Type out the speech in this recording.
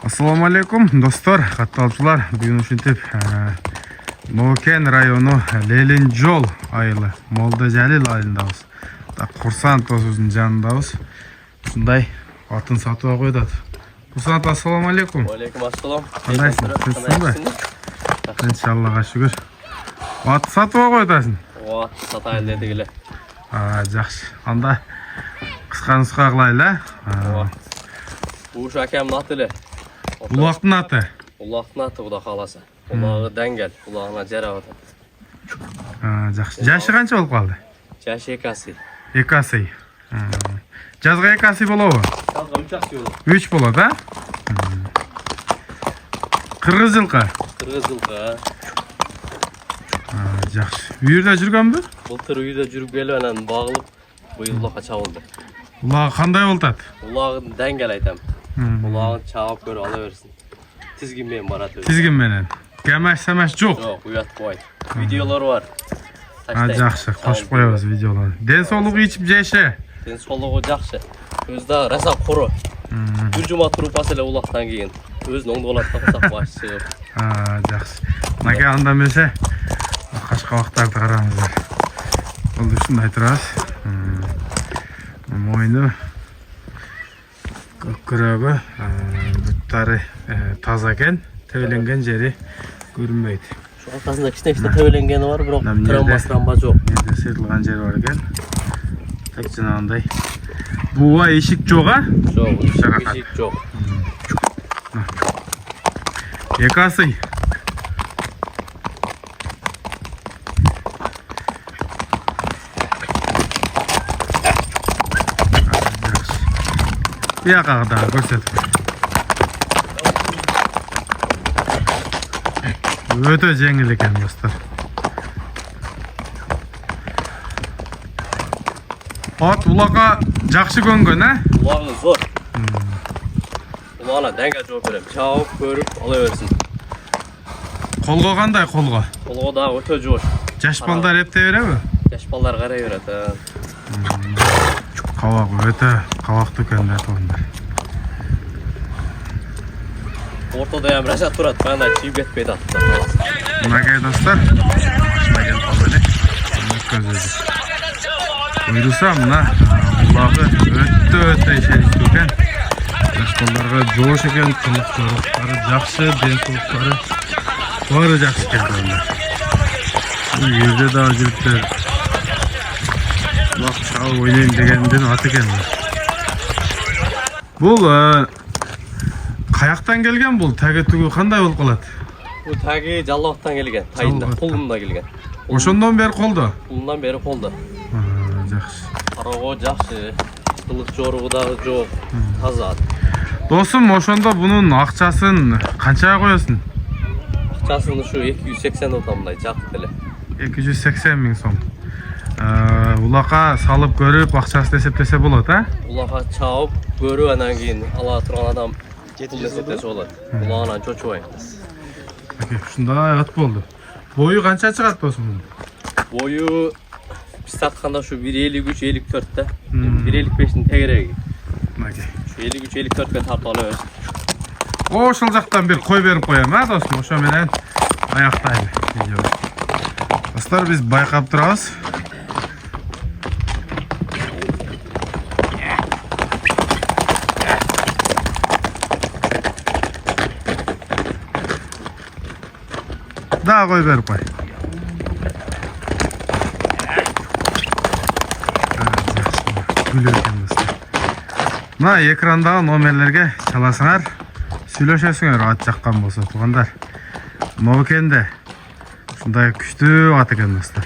Assalamu alaikum dostlar, катталчылар. Бүгүн ушинтип Новокен району Лелинжол айылы Молдажалил айылындабыз. Курсант өзүнүн жанындабыз. Ушундай атын сатууга койдот. Курсант, ассаламу алейкум. Алейкум ассалам. Кандайсың? Тынчсыңбы? Иншаллага шүгүр. Ат сатууга койдосуң? Ооба, сатайын дедик эле. Жакшы. Анда кыска нуска кылайлы. Ооба. Бул акемдин аты эле. Улактын аты. Улактын аты Кудай кааласа. Улагы деңгел, улагына жарап атат. Жакшы. Жашы канча болуп калды? Жашы 2 асый. 2 асый. Жазга 2 асый болобу? Жазга 3 асый болот. 3 болот, а? Кыргыз жылкы. Кыргыз жылкы. Жакшы. Үйүрдө жүргөнбү? Былтыр үйдө жүрүп келип анан багылып, быйыл улагка чабылды. Улагы кандай болуп атат? Улагын деңгел айтам. Улагын чабып көрүп ала берсин. Тизгин менен барат. Тизгин менен. Кемеш жок. Жок, уят койт. Видеолор бар. Жакшы, кошуп коебуз видеолорду. Ден соолугу ичип жеши. Ден соолугу жакшы. Өзү дагы раса куру. Бир жума туруп бас эле улактан кийин өзүнүн оңдоп алат да баш чыгып. Жакшы. Мынакей анда эмесе кашкабактарды караңыздар. Бул ушундай турабыз. Мойну көкүрөгү буттары таза экен, тебеленген жери көрүнбөйт. Şu ortasında kişne tövlengeni var, bирок травма жок. Nerede сыйрылган жери бар экен. Так жанагындай. Буга эшик жок, а? Жок, эшик жок. 2 асый. Бияка да көрсөтүп. Өтө жеңил экен достор. Ат улакка жакшы көнгөн, а? Улагы зор. Улагына деңгел жооп берем. Чабып көрүп ала берсин. Колго кандай колго? Колго дагы өтө жоош. Жаш балдар эптей береби? Жаш балдар карай берет. Кабак өтө кабактуу экен да тоондар. Ортодо ham рашат турат, кандай чийип кетпейт атты. Мынакей достор, машина келип калды эле. Өткөзөбүз. Буйруса мына улагы өтө ишениктүү экен. Жаш балдарга жоош экен, тынык жарыктары жакшы, ден соолуктары баары жакшы экен тоондар. Бул жерде дагы жүрүптөр. Улак чабып ойнойм дегендин аты экен. Бул каяктан келген бул? Таги түгү кандай болуп калат? Бул таги Жаллабактан келген, тайында, колунда келген. Ошондон бери колдо? Колундан бери колдо. Жакшы. Кароого жакшы, кылык жоругу дагы жок, таза. Досум, ошондо бунун акчасын канчага коесуң? Акчасын ушу 280 отамдай жакты эле. 280 миң сом. Улакка салып көрүп, акчасын эсептесе болот, а? Улакка чабып көрүп анан кийин ала турган адам эсептесе болот. Улагынан чочубай. Ушундай ат болду. Бою канча чыгат досум? Бою биз сатканда ушу 1.53-54 да. 1.55-тин тегереги. Мынакей. Ушу 53-54ке тартып ала берсин. Ошол жактан бир кой берип коем, а досум? Ошо менен аяктайлы видео. Достор, биз байкап турабыз. Да, кой берип кой. Күлөт экен достор. Мына экрандагы номерлерге чаласыңар, сүйлөшөсүңөр ат жаккан болсо туугандар. Новокенде ушундай күчтүү ат экен достор.